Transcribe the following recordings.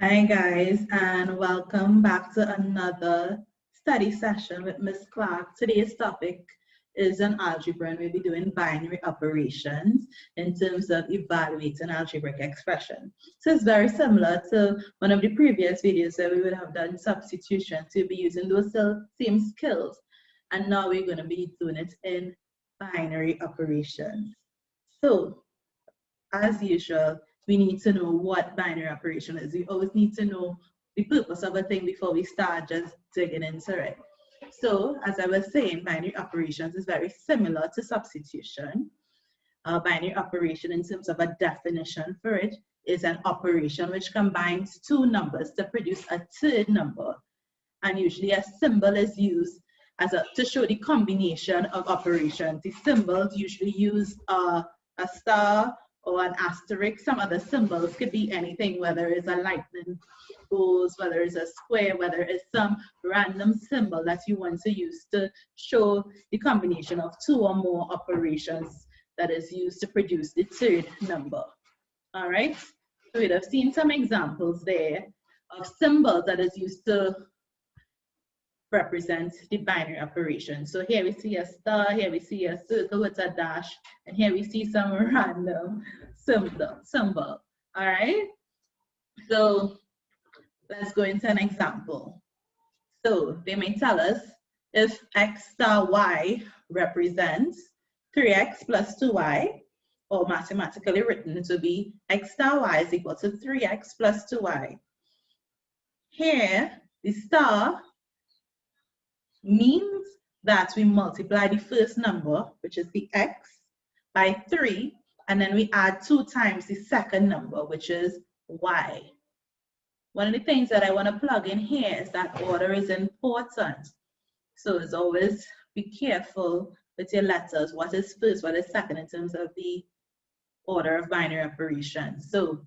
Hi guys, and welcome back to another study session with Miss Clarke. Today's topic is on algebra, and we'll be doing binary operations in terms of evaluating algebraic expression. So it's very similar to one of the previous videos where we would have done substitution. So we'll be using those same skills, and now we're going to be doing it in binary operations. So as usual, we need to know what binary operation is. We always need to know the purpose of a thing before we start just digging into it. So, as I was saying, binary operations is very similar to substitution. Binary operation, in terms of a definition for it, is an operation which combines two numbers to produce a third number. And usually a symbol is used to show the combination of operations. The symbols usually use a star or an asterisk. Some other symbols could be anything, whether it's a lightning bolt, whether it's a square, whether it's some random symbol that you want to use to show the combination of two or more operations that is used to produce the third number. All right, so we'd have seen some examples there of symbols that is used to represent the binary operation. So here we see a star, here we see a circle with a dash, and here we see some random symbol. All right, so let's go into an example. So they may tell us if x star y represents 3x plus 2y, or mathematically written, it will be x star y is equal to 3x plus 2y. Here, the star means that we multiply the first number, which is the x, by 3, and then we add 2 times the second number, which is y. One of the things that I want to plug in here is that order is important. So as always, be careful with your letters. What is first, what is second in terms of the order of binary operations. So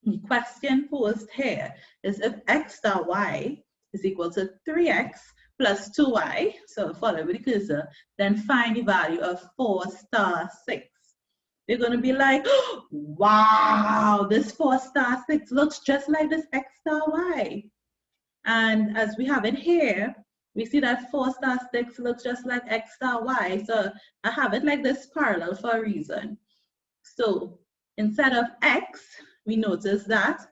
the question posed here is if x star y is equal to 3x plus 2y, so follow with the cursor, then find the value of 4 star 6. You're going to be like, oh, wow, this 4 star 6 looks just like this x star y. And as we have it here, we see that 4 star 6 looks just like x star y. So I have it like this parallel for a reason. So instead of x, we notice that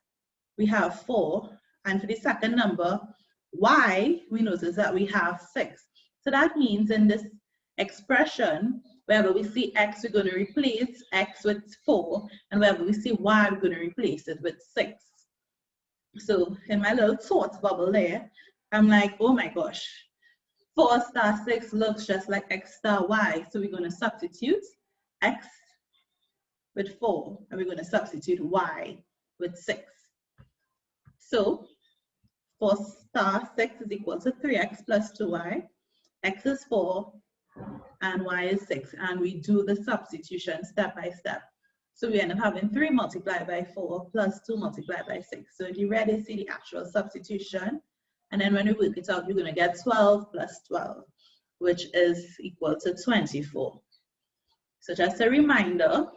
we have 4. And for the second number, y, we notice that we have 6. So that means in this expression, wherever we see x, we're going to replace x with 4. And wherever we see y, we're going to replace it with 6. So in my little thought bubble there, I'm like, oh my gosh, 4 star 6 looks just like x star y. So we're going to substitute x with 4, and we're going to substitute y with 6. So 4 star 6 is equal to 3x plus 2y. X is 4 and y is 6. And we do the substitution step by step. So we end up having 3 multiplied by 4 plus 2 multiplied by 6. So if you're ready to see the actual substitution, and then when we work it out, you're going to get 12 plus 12, which is equal to 24. So just a reminder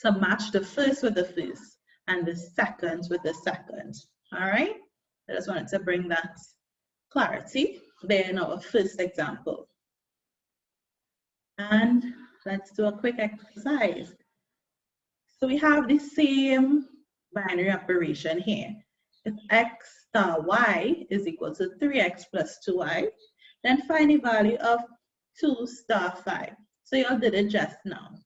to match the first with the first and the second with the second. All right? I just wanted to bring that clarity there in our first example. And let's do a quick exercise. So we have the same binary operation here. If x star y is equal to 3x plus 2y, then find the value of 2 star 5. So y'all did it just now.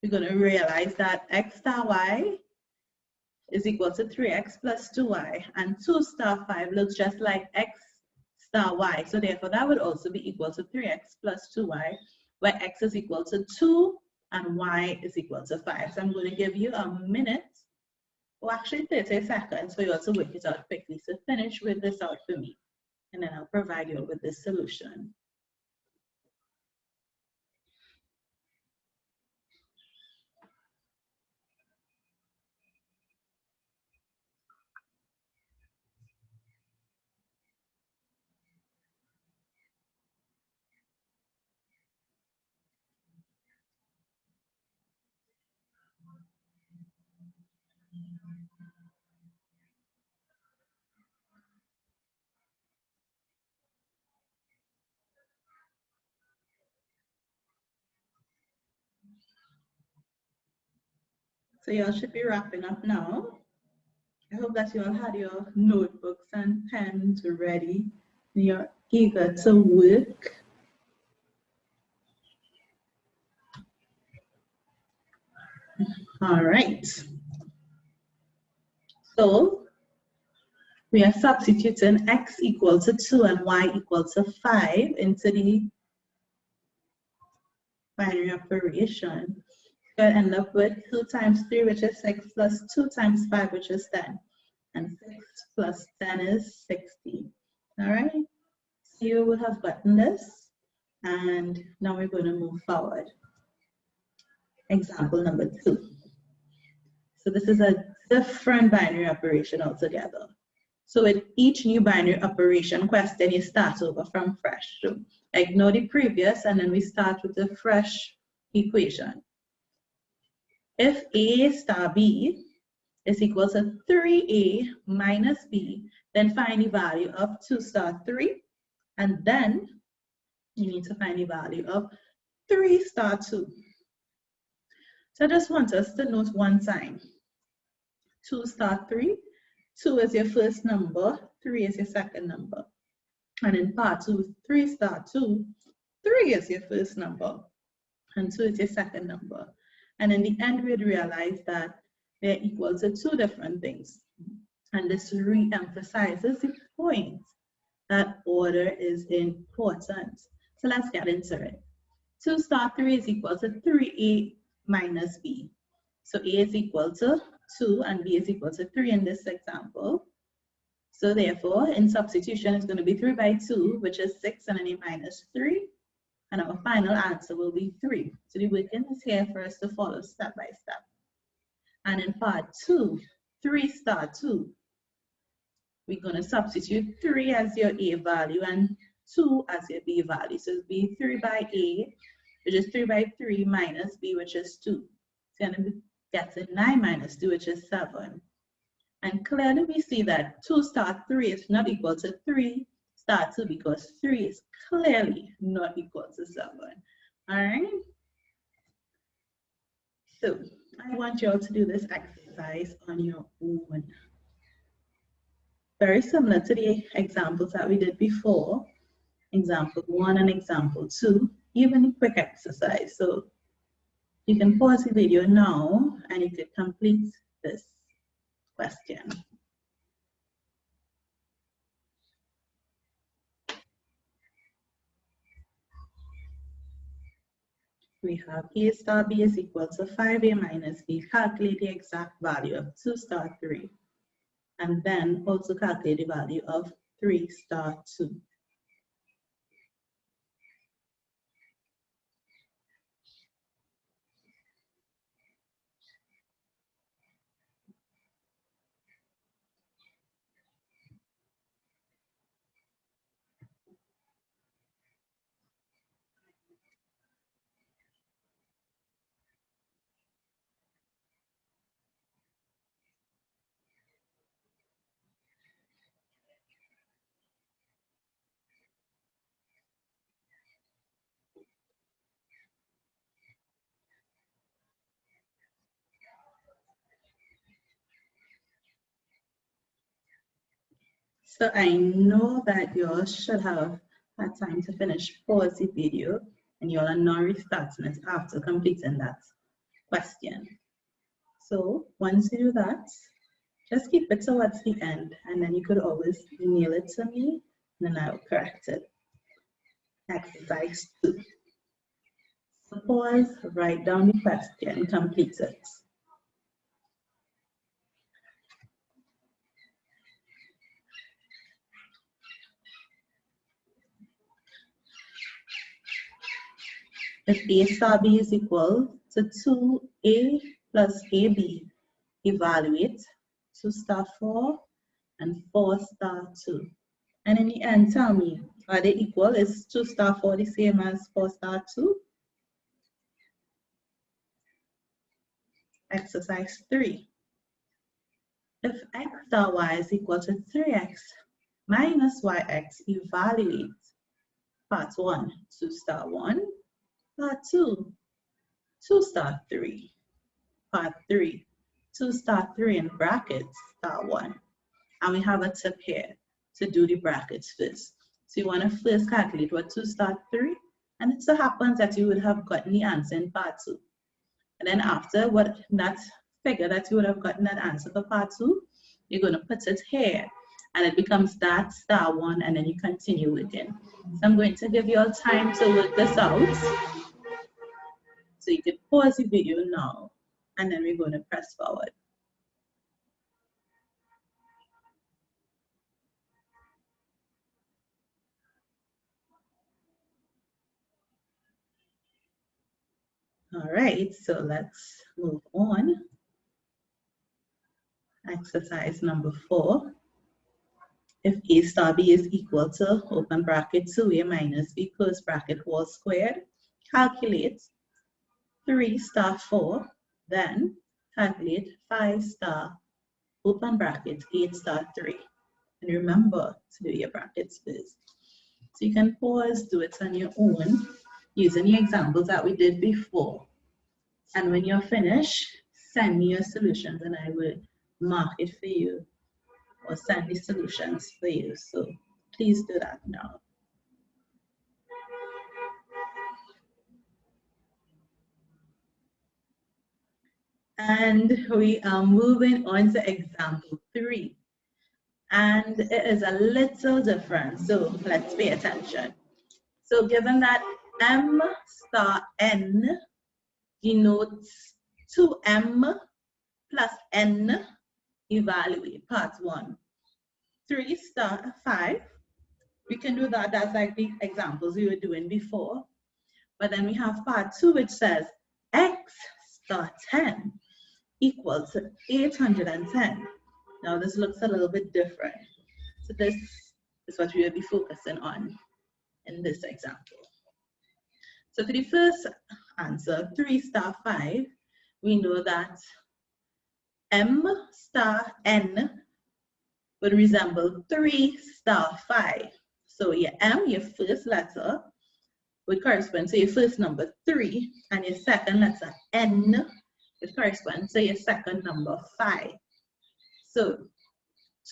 We're going to realize that x star y is equal to 3x plus 2y, and 2 star 5 looks just like x star y. So therefore, that would also be equal to 3x plus 2y, where x is equal to 2 and y is equal to 5. So I'm going to give you a minute, or actually 30 seconds, for you all to work it out quickly. So finish with this out for me, and then I'll provide you with this solution. So you all should be wrapping up now. I hope that you all had your notebooks and pens ready. You're eager to work. All right. So we are substituting x equal to 2 and y equal to 5 into the binary operation. You'll end up with 2 times 3, which is 6, plus 2 times 5, which is 10. And 6 plus 10 is 60. All right? So you will have gotten this. And now we're going to move forward. Example number 2. So this is a different binary operation altogether. So with each new binary operation question, you start over from fresh. So ignore the previous, and then we start with a fresh equation. If A star B is equal to 3A minus B, then find the value of 2 star 3, and then you need to find the value of 3 star 2. So I just want us to note one time. 2 star 3, 2 is your first number, 3 is your second number. And in part 2, 3 star 2, 3 is your first number, and 2 is your second number. And in the end, we'd realize that they're equal to 2 different things. And this re-emphasizes the point that order is important. So let's get into it. 2 star 3 is equal to 3A minus B. So A is equal to 2 and B is equal to 3 in this example. So therefore, in substitution, it's going to be 3 by 2, which is 6, and then A minus 3. And our final answer will be 3. So the working is here for us to follow step by step. And in part 2, 3 star 2, we're going to substitute 3 as your A value and 2 as your B value. So it'll be 3 by A, which is 3 by 3 minus B, which is 2. So you're going to get to 9 minus 2, which is 7. And clearly we see that 2 star 3 is not equal to 3 star 2 because 3 is clearly not equal to 7. All right? So I want you all to do this exercise on your own. Very similar to the examples that we did before, example 1 and example 2, even a quick exercise. So you can pause the video now and you can complete this question. We have A star B is equal to 5A minus B. Calculate the exact value of 2 star 3. And then also calculate the value of 3 star 2. So I know that you all should have had time to pause the video, and you all are now restarting it after completing that question. So once you do that, just keep it towards the end, and then you could always email it to me, and then I'll correct it. Exercise 2. So pause, write down the question, complete it. If A star B is equal to 2A plus AB, evaluate 2 star 4 and 4 star 2. And in the end, tell me, are they equal? Is 2 star 4 the same as 4 star 2? Exercise 3. If x star y is equal to 3x minus yx, evaluate part 1, 2 star 1, part 2, 2 star 3, part 3, 2 star 3 in brackets star 1. And we have a tip here to do the brackets first. So you want to first calculate what 2 star 3, and it so happens that you would have gotten the answer in part 2. And then after what that figure that you would have gotten that answer for part 2, you're going to put it here, and it becomes that star 1, and then you continue working. So I'm going to give you all time to work this out. So you can pause the video now, and then we're going to press forward. All right, so let's move on. Exercise number 4. If A star B is equal to, open bracket, 2A minus B close bracket whole squared, calculate 3 star 4, then calculate 5 star, open bracket, 8 star 3. And remember to do your brackets first. So you can pause, do it on your own, using the examples that we did before. And when you're finished, send me your solutions and I will mark it for you or send the solutions for you. So please do that now. And we are moving on to example 3. And it is a little different, so let's pay attention. So given that M star N denotes 2M plus N, evaluate part 1. 3 star 5, we can do that, that's like the examples we were doing before. But then we have part 2, which says X star 10 equals to 810. Now this looks a little bit different. So this is what we will be focusing on in this example. So for the first answer, 3 star 5, we know that M star N would resemble 3 star 5. So your M, your first letter, would correspond to your first number 3, and your second letter N would correspond to your second number 5. So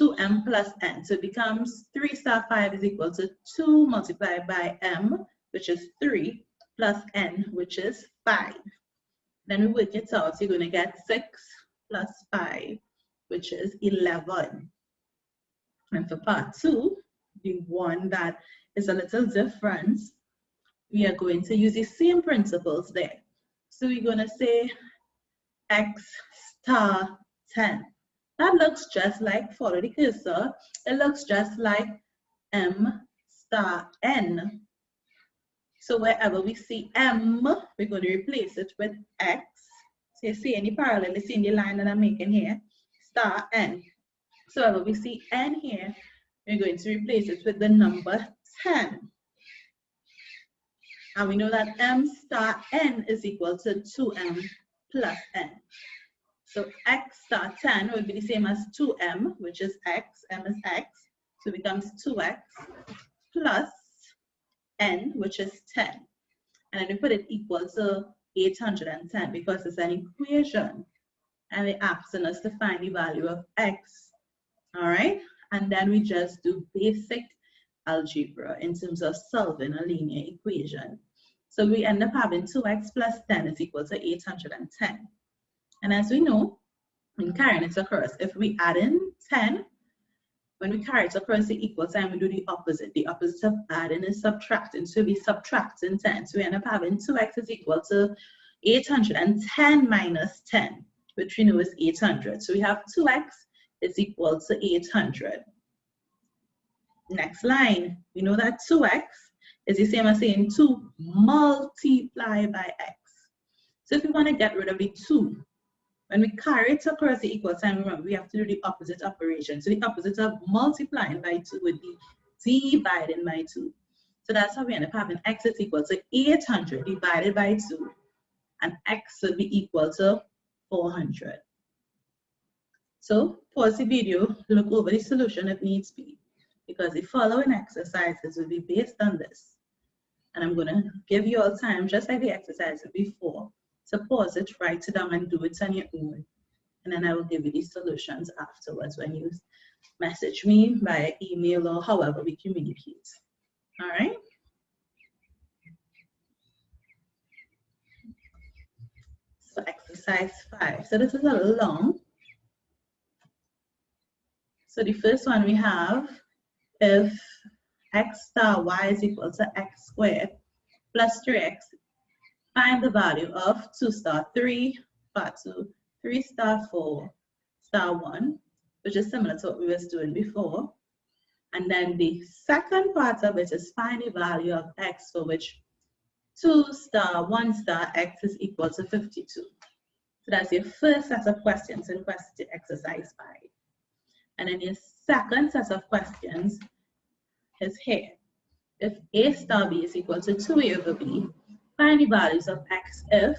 2M plus N. So it becomes 3 star 5 is equal to 2 multiplied by M, which is 3, plus N, which is 5. Then we work it out. So you're going to get 6 plus 5, which is 11. And for part 2, the one that is a little different, we are going to use the same principles there. So we're going to say X star 10. That looks just like, follow the cursor, it looks just like M star N. So wherever we see M, we're going to replace it with X. So you see any parallel, you see in the line that I'm making here, star N. So wherever we see N here, we're going to replace it with the number 10. And we know that M star N is equal to 2M plus N. So X star 10 will be the same as 2M, which is X, M is X. So it becomes 2X plus N, which is 10. And then we put it equal to 810 because it's an equation. And they're asking us to find the value of X. All right? And then we just do basic algebra in terms of solving a linear equation. So we end up having 2x plus 10 is equal to 810. And as we know, in carrying it across, if we add in 10, when we carry it across the equal sign, we do the opposite. The opposite of adding is subtracting. So we subtracting 10. So we end up having 2x is equal to 810 minus 10, which we know is 800. So we have 2x is equal to 800. Next line, we know that 2x is the same as saying 2 multiplied by x. So if we want to get rid of the 2, when we carry it across the equal sign, remember, we have to do the opposite operation. So the opposite of multiplying by 2 would be dividing by 2. So that's how we end up having x is equal to 800 divided by 2. And x would be equal to 400. So pause the video, look over the solution if needs be, because the following exercises will be based on this. And I'm going to give you all time, just like the exercises before, to pause it, write it down, and do it on your own. and then I will give you these solutions afterwards when you message me via email or however we communicate. All right. So exercise 5. So this is a little long. So the first one we have, if x star y is equal to x squared plus 3x, find the value of 2 star 3, part 2, 3 star 4, star 1, which is similar to what we was doing before. And then the second part of it is find the value of x for which 2 star 1 star x is equal to 52. So that's your first set of questions in question exercise 5. And then your second set of questions is here. If a star b is equal to 2a over b, find the values of x if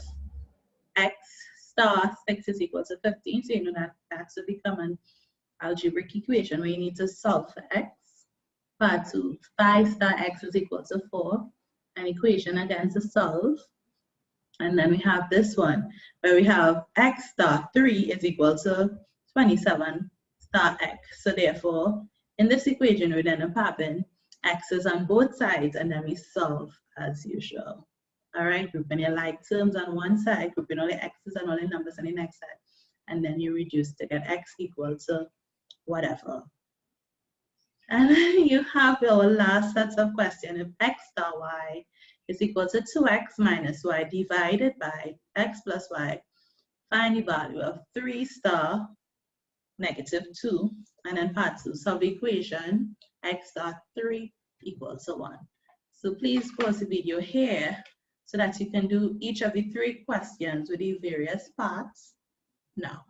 x star 6 is equal to 15. So you know that that's to become an algebraic equation where you need to solve for x. Part 2, 5 star x is equal to 4, an equation again to solve. And then we have this one where we have x star 3 is equal to 27 star x. So therefore, in this equation, we then having x's on both sides, and then we solve as usual. All right, grouping your like terms on one side, grouping all the x's and all the numbers on the next side, and then you reduce to get x equal to whatever. And then you have your last set of questions. If x star y is equal to 2x minus y divided by x plus y, find the value of 3 star negative 2, and then part 2, solve the equation x star 3 equals to 1. So please pause the video here so that you can do each of the 3 questions with the various parts now.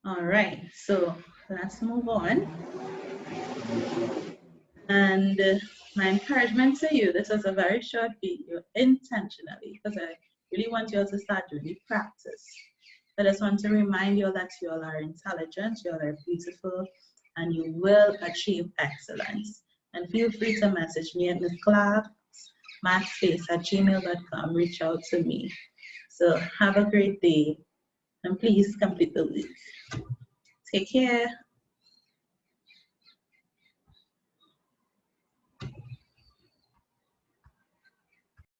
All right, so let's move on. And my encouragement to you, this was a very short video intentionally because I really want you all to start doing the practice. I just want to remind you all that you all are intelligent, you all are beautiful, and you will achieve excellence. And feel free to message me at Ms. Clarke, mathspace@gmail.com. Reach out to me. So have a great day, and please complete the week. Take care.